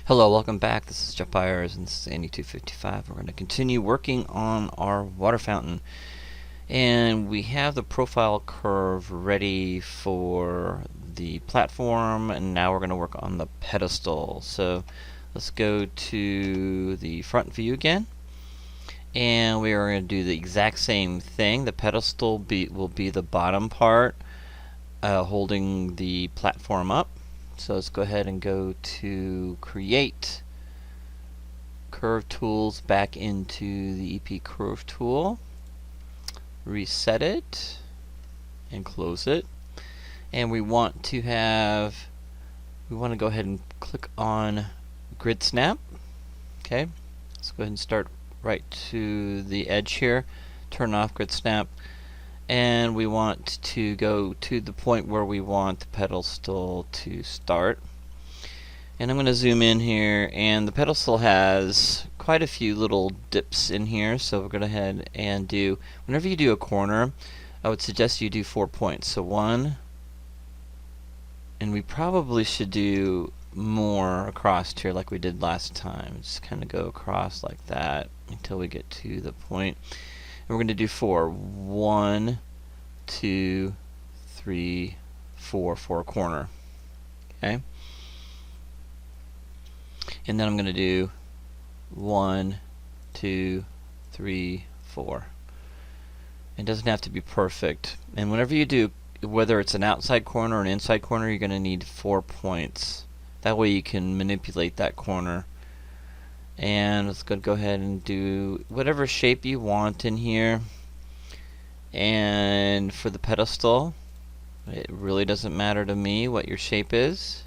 Hello, welcome back. This is Jeff Byers and this is Andy255. We're going to continue working on our water fountain. And we have the profile curve ready for the platform, and now we're going to work on the pedestal. So let's go to the front view again. And we are going to do the exact same thing. The pedestal will be the bottom part holding the platform up. So let's go ahead and go to Create, Curve Tools, back into the EP Curve Tool, reset it, and close it. And we want to go ahead and click on Grid Snap. Okay, let's go ahead and start right to the edge here, turn off Grid Snap. And we want to go to the point where we want the pedestal to start. And I'm going to zoom in here, and the pedestal has quite a few little dips in here, so we're going to go ahead and do, whenever you do a corner, I would suggest you do 4 points. So 1, and we probably should do more across here like we did last time. Just kind of go across like that until we get to the point. And we're going to do 4. 1, 2, 3, 4 for a corner. Okay. And then I'm going to do 1, 2, 3, 4. It doesn't have to be perfect. And whenever you do, whether it's an outside corner or an inside corner, you're going to need 4 points. That way you can manipulate that corner. And let's go ahead and do whatever shape you want in here. And for the pedestal, it really doesn't matter to me what your shape is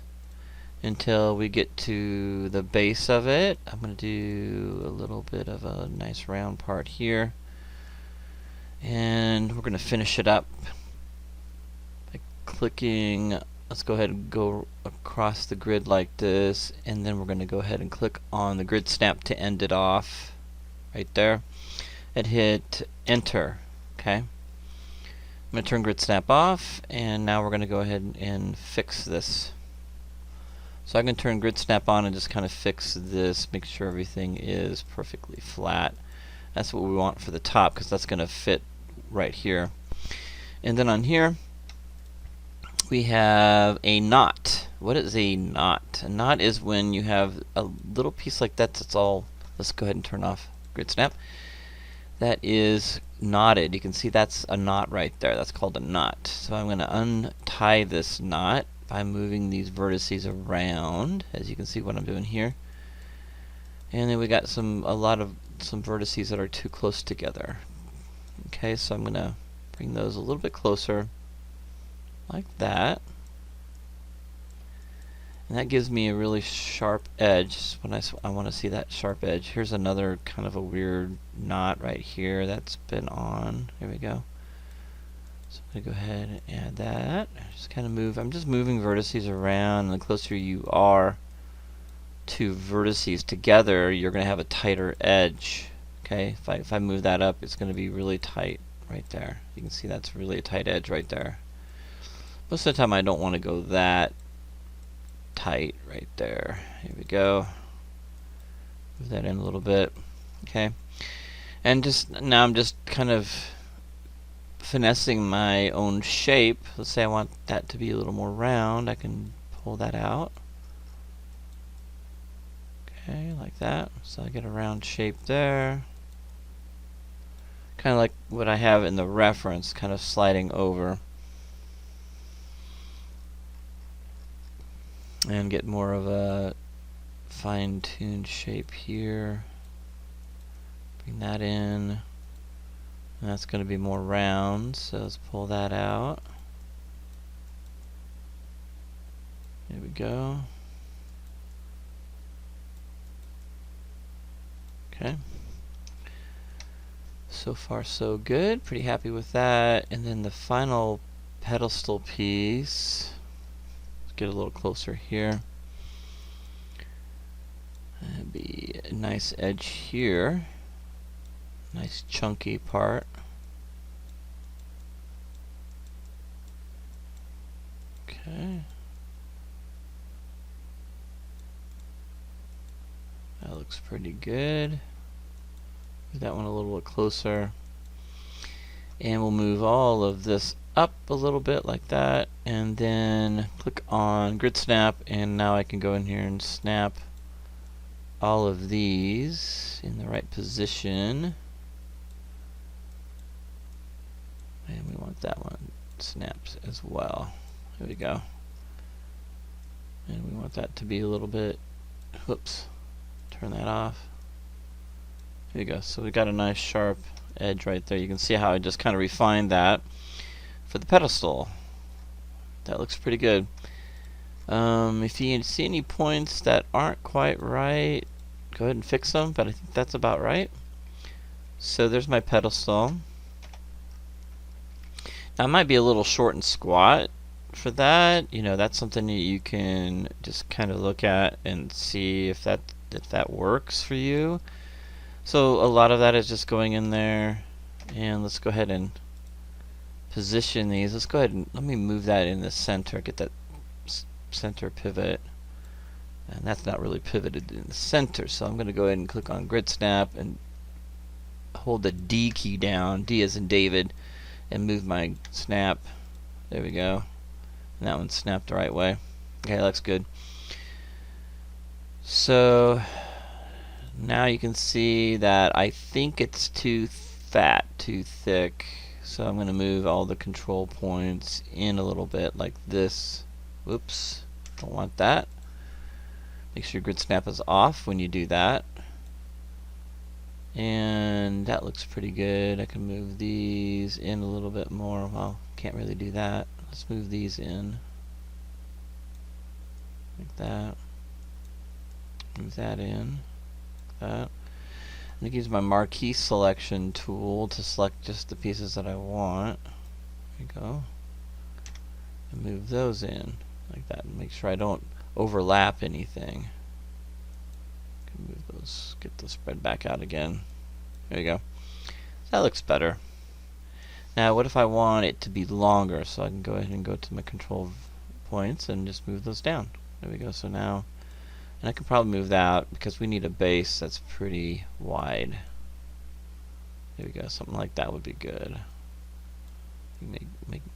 until we get to the base of it. I'm going to do a little bit of a nice round part here. And we're going to finish it up by clicking. Let's go ahead and go across the grid like this, and then we're going to go ahead and click on the grid snap to end it off right there and hit enter. Okay, I'm going to turn grid snap off, and now we're going to go ahead and fix this. So I can turn grid snap on and just kind of fix this, make sure everything is perfectly flat. That's what we want for the top, because that's going to fit right here. And then on here we have a knot. What is a knot? A knot is when you have a little piece like that that's all, let's go ahead and turn off grid snap. That is knotted. You can see that's a knot right there. That's called a knot. So I'm going to untie this knot by moving these vertices around, as you can see what I'm doing here. And then we got some vertices that are too close together. Okay, so I'm going to bring those a little bit closer, like that. And that gives me a really sharp edge when I want to see that sharp edge. Here's another kind of a weird knot right here that's been on. Here we go. So I'm going to go ahead and add that. Just kind of move. I'm just moving vertices around, and the closer you are to vertices together, you're going to have a tighter edge. Okay, if I move that up, it's going to be really tight right there. You can see that's really a tight edge right there. Most of the time I don't want to go that tight right there. Here we go. Move that in a little bit. Okay. And now I'm just kind of finessing my own shape. Let's say I want that to be a little more round. I can pull that out. Okay, like that. So I get a round shape there. Kind of like what I have in the reference, kind of sliding over. And get more of a fine-tuned shape here. Bring that in. And that's going to be more round, so let's pull that out. There we go. Okay. So far so good. Pretty happy with that. And then the final pedestal piece. Let's get a little closer here. That'd be a nice edge here. Nice chunky part. Okay. looks pretty good. Move that one a little bit closer. And we'll move all of this up a little bit like that, and then click on grid snap, and now I can go in here and snap all of these in the right position. And we want that one snapped as well. There we go. And we want that to be a little bit, whoops, turn that off. There you go. So we got a nice sharp edge right there. You can see how I just kind of refined that for the pedestal. That looks pretty good. If you see any points that aren't quite right, go ahead and fix them, but I think that's about right. So there's my pedestal. Now it might be a little short and squat for that. You know, that's something that you can just kind of look at and see if that works for you. So a lot of that is just going in there, and let's go ahead and position these. Let's go ahead and let me move that in the center, get that center pivot, and that's not really pivoted in the center, so I'm going to go ahead and click on grid snap and hold the D key down, D as in David, and move my snap. There we go, and that one's snapped the right way. Okay, that looks good. So now you can see that I think it's too fat, too thick, so I'm going to move all the control points in a little bit like this. Whoops, don't want that. Make sure your grid snap is off when you do that. And that looks pretty good. I can move these in a little bit more. Well, can't really do that. Let's move these in like that. Move that in. That. I'm going to use my marquee selection tool to select just the pieces that I want. There we go. And move those in like that. And make sure I don't overlap anything. Can move those, get the spread back out again. There you go. That looks better. Now what if I want it to be longer? So I can go ahead and go to my control points and just move those down. There we go. So now, and I can probably move that because we need a base that's pretty wide. There we go, something like that would be good. Maybe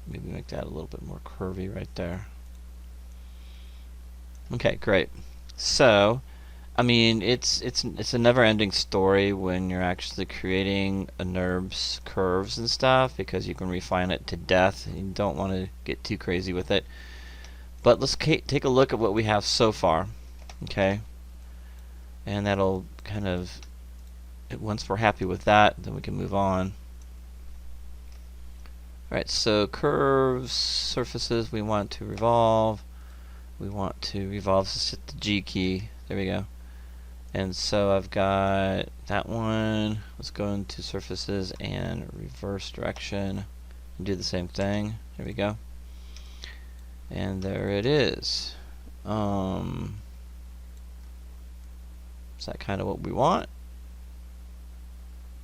make that a little bit more curvy right there. Okay, great. So, I mean, it's a never-ending story when you're actually creating a Nurbs curves and stuff, because you can refine it to death. And you don't want to get too crazy with it. But let's take a look at what we have so far. Okay, and that'll kind of, once we're happy with that, then we can move on. Alright, so curves, surfaces, we want to revolve. We want to revolve, so just hit the G key. There we go. And so I've got that one. Let's go into surfaces and reverse direction and do the same thing. There we go. And there it is. Is that kind of what we want?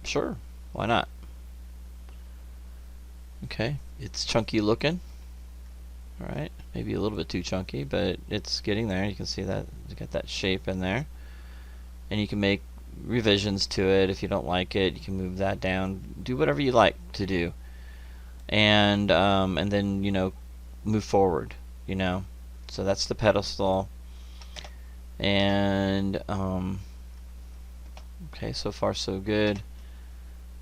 Sure, why not? Okay, it's chunky looking. Alright, maybe a little bit too chunky, but it's getting there. You can see that it's got that shape in there. And you can make revisions to it. If you don't like it, you can move that down. Do whatever you like to do. And then, you know, move forward, you know. So that's the pedestal. And okay, so far so good.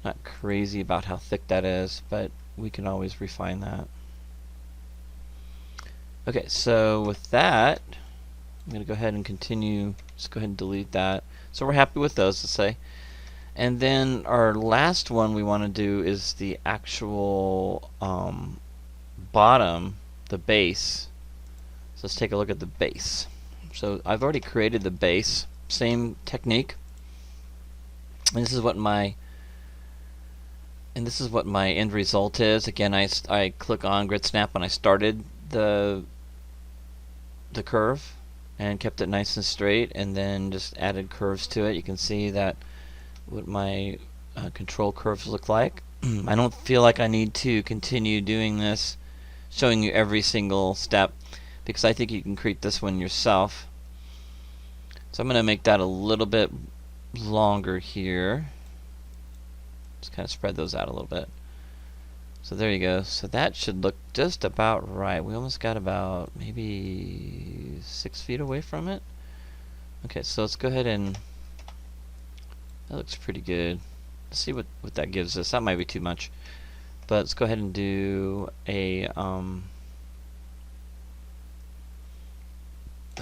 Not crazy about how thick that is, but we can always refine that. Okay, so with that, I'm going to go ahead and continue. Just go ahead and delete that. So we're happy with those, let's say. And then our last one we want to do is the actual bottom, the base. So let's take a look at the base. So I've already created the base, same technique. And this is what my end result is. Again, I click on grid snap when I started the curve and kept it nice and straight, and then just added curves to it. You can see that what my control curves look like. I don't feel like I need to continue doing this, showing you every single step, because I think you can create this one yourself. So I'm going to make that a little bit longer here. Just kind of spread those out a little bit. So there you go. So that should look just about right. We almost got about maybe 6 feet away from it. Okay, so let's go ahead and that looks pretty good. Let's see what that gives us. That might be too much, but let's go ahead and do a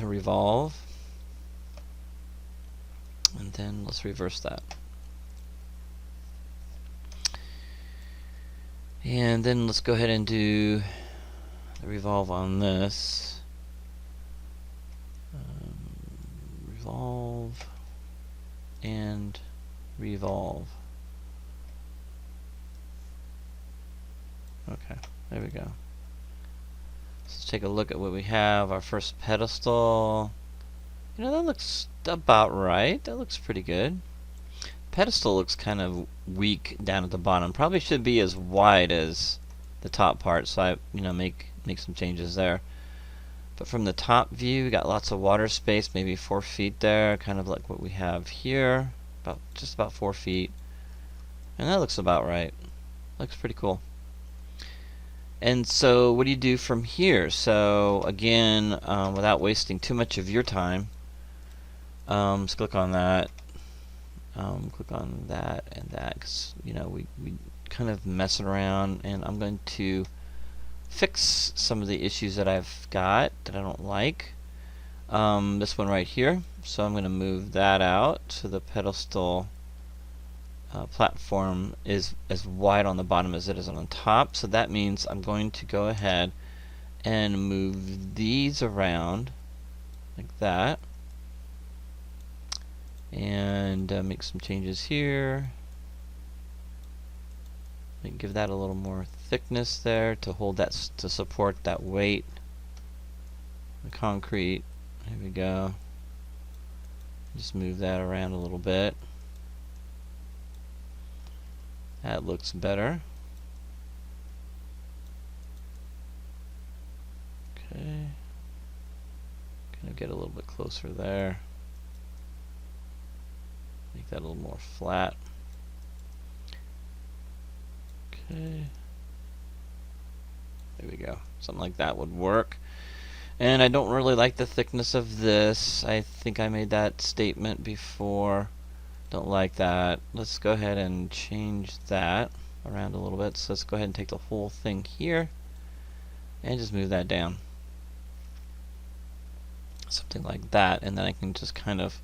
revolve, and then let's reverse that. And then let's go ahead and do the revolve on this. Revolve and revolve. Okay, there we go. Let's take a look at what we have. Our first pedestal. You know, that looks about right. That looks pretty good. Pedestal looks kind of weak down at the bottom. Probably should be as wide as the top part, so I make some changes there. But from the top view, we got lots of water space, maybe 4 feet there, kind of like what we have here, just about 4 feet. And that looks about right. Looks pretty cool. And so what do you do from here? So again, without wasting too much of your time, let's click on that. Click on that and that, because we kind of messing around, and I'm going to fix some of the issues that I've got that I don't like. This one right here, so I'm going to move that out so the pedestal platform is as wide on the bottom as it is on the top. So that means I'm going to go ahead and move these around like that, and make some changes here. Give that a little more thickness there to hold that, to support that weight. The concrete. There we go. Just move that around a little bit. That looks better. Okay. Kind of get a little bit closer there. Make that a little more flat. Okay. There we go. Something like that would work. And I don't really like the thickness of this. I think I made that statement before. Don't like that. Let's go ahead and change that around a little bit. So let's go ahead and take the whole thing here and just move that down. Something like that. And then I can just kind of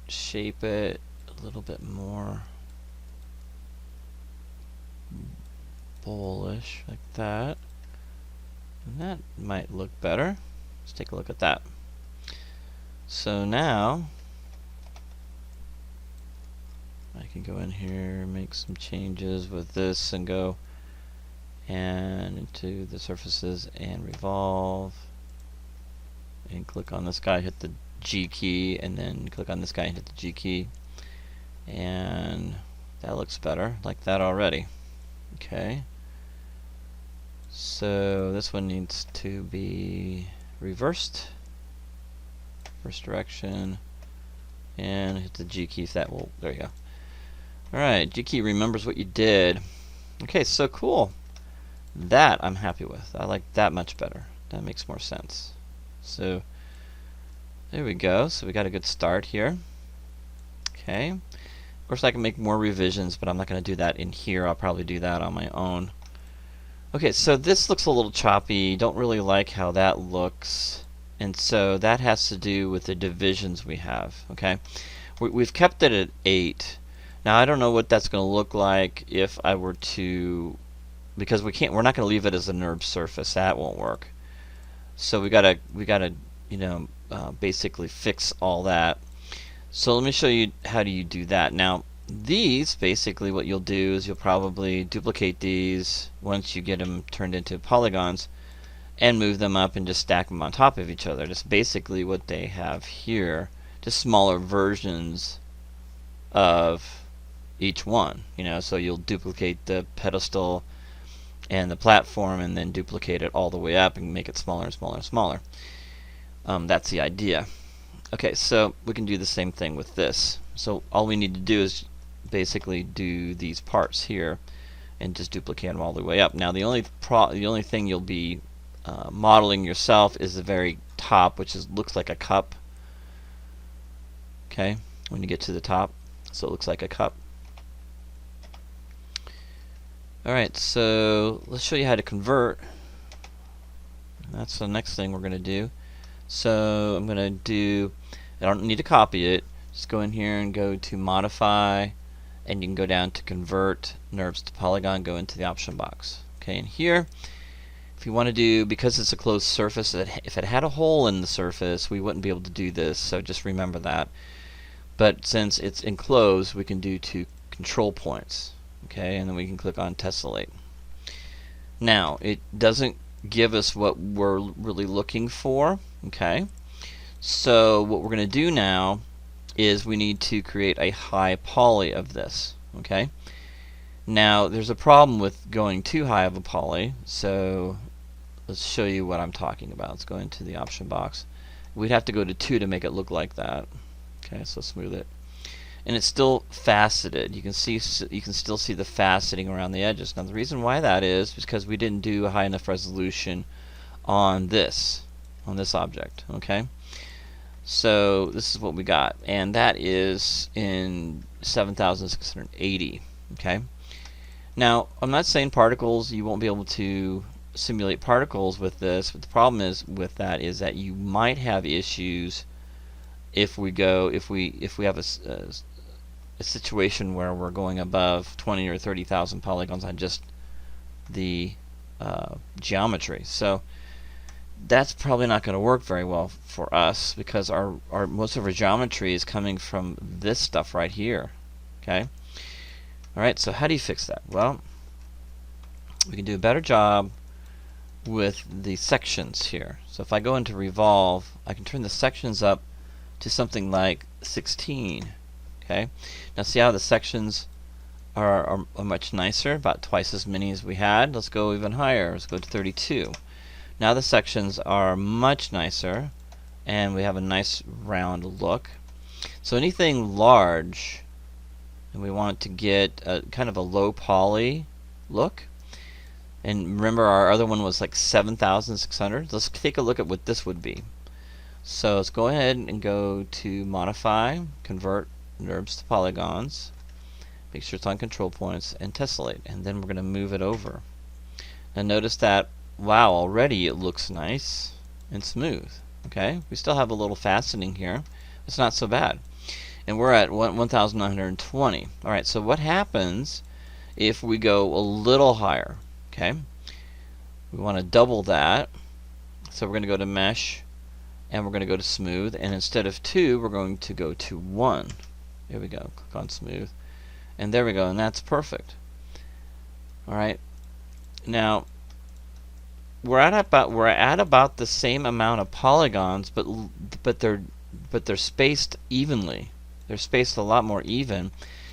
shape it a little bit more bullish like that, and that might look better. Let's take a look at that. So now I can go in here, make some changes with this, and go and into the surfaces and revolve, and click on this guy, hit the G key, and then click on this guy and hit the G key, and that looks better like that already. Okay, so this one needs to be reversed, first direction, and hit the G key if that will, there you go. Alright, G key remembers what you did. Okay, so cool. That I'm happy with. I like that much better. That makes more sense. So there we go. So we got a good start here. Okay. Of course I can make more revisions, but I'm not going to do that in here. I'll probably do that on my own. Okay, so this looks a little choppy. Don't really like how that looks. And so that has to do with the divisions we have. Okay. We've kept it at 8. Now I don't know what that's going to look like if I were to, because we're not going to leave it as a Nurbs surface. That won't work. So we gotta basically fix all that. So let me show you how do you do that. Now these, basically what you'll do is you'll probably duplicate these once you get them turned into polygons and move them up and just stack them on top of each other. That's basically what they have here, just smaller versions of each one. So you'll duplicate the pedestal and the platform and then duplicate it all the way up and make it smaller and smaller and smaller. That's the idea. Okay, so we can do the same thing with this. So all we need to do is basically do these parts here and just duplicate them all the way up. Now the only thing you'll be modeling yourself is the very top, which looks like a cup. Okay, when you get to the top, so it looks like a cup. Alright, so let's show you how to convert. That's the next thing we're going to do. So I'm going to do, I don't need to copy it, just go in here and go to modify, and you can go down to convert Nurbs to Polygon, go into the option box. Okay, and here, if you want to do, because it's a closed surface, if it had a hole in the surface, we wouldn't be able to do this, so just remember that. But since it's enclosed, we can do 2 control points. Okay, and then we can click on tessellate. Now, it doesn't give us what we're really looking for. Okay, so what we're going to do now is we need to create a high poly of this. Okay, now there's a problem with going too high of a poly, so let's show you what I'm talking about. Let's go into the option box. We'd have to go to 2 to make it look like that. Okay, so smooth it, and it's still faceted. You can still see the faceting around the edges. Now the reason why that is because we didn't do a high enough resolution on this object. Okay, so this is what we got, and that is in 7680. Okay, now I'm not saying particles, you won't be able to simulate particles with this, but the problem is with that is that you might have issues if we have a situation where we're going above 20 or 30,000 polygons on just the geometry. So that's probably not going to work very well for us because our most of our geometry is coming from this stuff right here. Okay. Alright, so how do you fix that? Well, we can do a better job with the sections here. So if I go into revolve, I can turn the sections up to something like 16. Okay. Now see how the sections are much nicer, about twice as many as we had. Let's go even higher. Let's go to 32. Now the sections are much nicer, and we have a nice round look. So anything large, and we want to get a kind of a low poly look. And remember, our other one was like 7,600. Let's take a look at what this would be. So let's go ahead and go to modify, convert Nurbs to polygons, make sure it's on control points, and tessellate, and then we're going to move it over. Now notice that, wow, already it looks nice and smooth. Okay, we still have a little faceting here. It's not so bad, and we're at 1,920. All right, so what happens if we go a little higher? Okay, we want to double that, so we're going to go to mesh, and we're going to go to smooth, and instead of 2, we're going to go to 1. There we go. Click on smooth, and there we go, and that's perfect. All right, now we're at about the same amount of polygons, but they're spaced evenly. They're spaced a lot more even,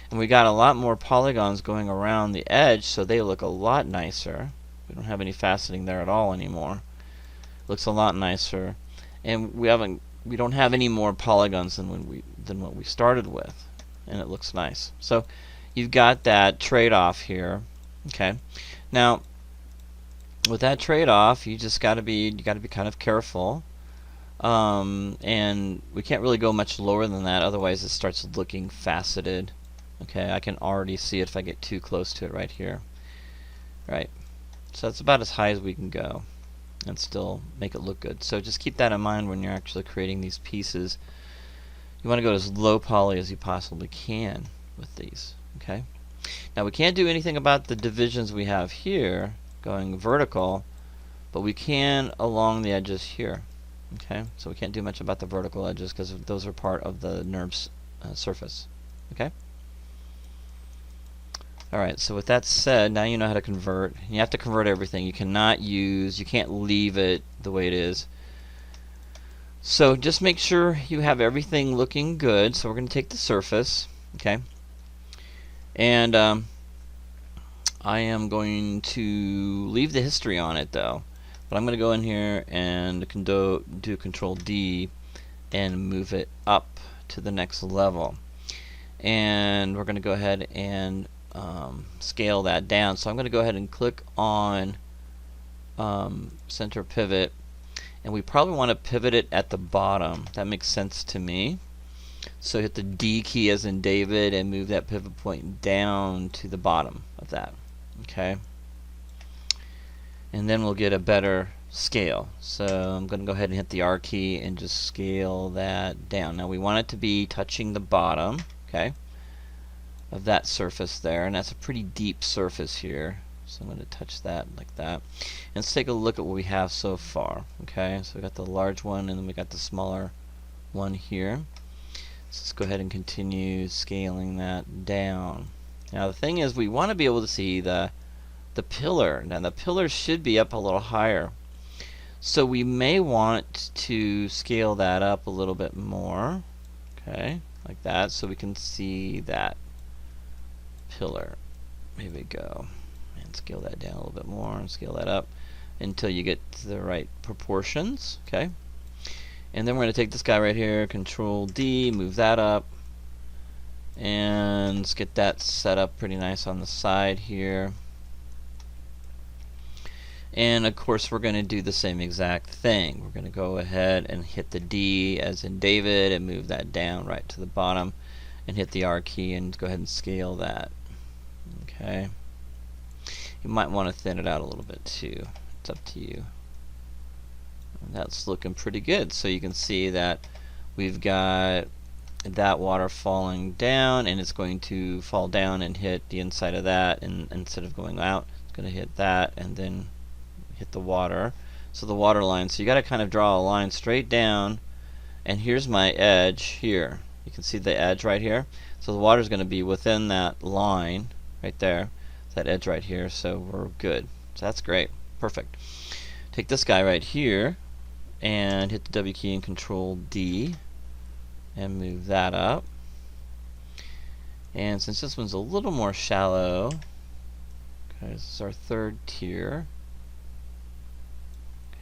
and we got a lot more polygons going around the edge, so they look a lot nicer. We don't have any faceting there at all anymore. Looks a lot nicer, and we don't have any more polygons than what we started with, and it looks nice. So you've got that trade-off here. Okay, now with that trade-off, you got to be kind of careful, and we can't really go much lower than that, otherwise it starts looking faceted. Okay, I can already see it if I get too close to it right here. Right, so that's about as high as we can go and still make it look good. So just keep that in mind when you're actually creating these pieces. You want to go as low poly as you possibly can with these. Okay, now we can't do anything about the divisions we have here going vertical, but we can along the edges here. Okay, so we can't do much about the vertical edges because those are part of the Nurbs surface. Okay. Alright, so with that said, now you know how to convert. You have to convert everything. You can't leave it the way it is. So just make sure you have everything looking good. So we're going to take the surface, okay, and I am going to leave the history on it though. But I'm going to go in here and do Control D and move it up to the next level. And we're going to go ahead and scale that down. So I'm going to go ahead and click on center pivot, and we probably want to pivot it at the bottom. That makes sense to me. So hit the D key as in David and move that pivot point down to the bottom of that. Okay. And then we'll get a better scale. So I'm going to go ahead and hit the R key and just scale that down. Now we want it to be touching the bottom, okay, of that surface there, and that's a pretty deep surface here. So I'm going to touch that like that. And let's take a look at what we have so far. Okay, so we got the large one and then we got the smaller one here. So let's go ahead and continue scaling that down. Now the thing is, we want to be able to see the pillar. Now the pillar should be up a little higher. So we may want to scale that up a little bit more. Okay, like that, so we can see that pillar. Here we go. And scale that down a little bit more and scale that up until you get to the right proportions. Okay. And then we're going to take this guy right here, Control D, move that up, and let's get that set up pretty nice on the side here. And of course we're going to do the same exact thing. We're going to go ahead and hit the D as in David and move that down right to the bottom, and hit the R key and go ahead and scale that. Okay. You might want to thin it out a little bit too. It's up to you. That's looking pretty good. So you can see that we've got that water falling down, and it's going to fall down and hit the inside of that, and instead of going out, it's going to hit that and then hit the water. So the water line, so you got to kind of draw a line straight down, and here's my edge here. You can see the edge right here. So the water is going to be within that line right there, that edge right here, so we're good. So that's great. Perfect. Take this guy right here and hit the W key and Control D and move that up. And since this one's a little more shallow, okay, this is our third tier.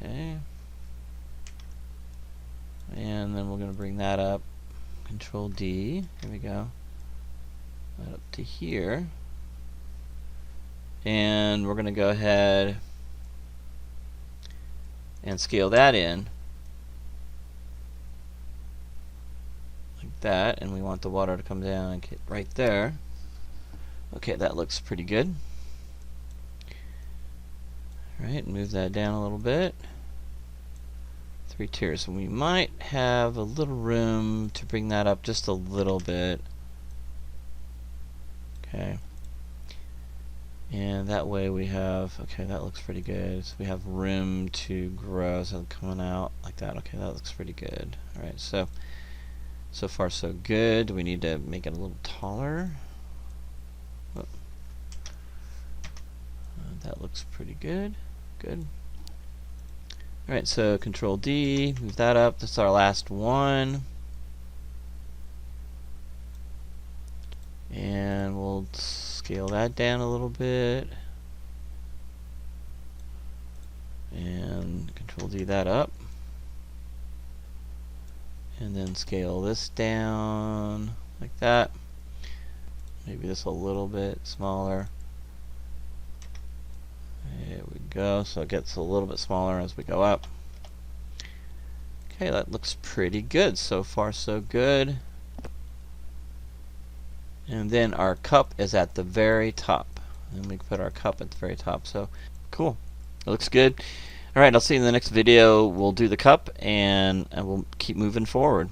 Okay. And then we're going to bring that up, Control D, here we go, right up to here. And we're going to go ahead and scale that in like that, and we want the water to come down and get right there. Okay, that looks pretty good. Alright, move that down a little bit. 3 tiers, and we might have a little room to bring that up just a little bit. Okay. And that way we have, okay, that looks pretty good. So we have room to grow, so coming out like that. Okay, that looks pretty good. Alright, so far so good. We need to make it a little taller. Oh. That looks pretty good. Good. Alright, so Control D, move that up. This is our last one. And we'll scale that down a little bit. And Control D that up. And then scale this down like that. Maybe this a little bit smaller. There we go. So it gets a little bit smaller as we go up. Okay, that looks pretty good. So far so good. And then our cup is at the very top. And we can put our cup at the very top. So cool. It looks good. Alright, I'll see you in the next video. We'll do the cup and we'll keep moving forward.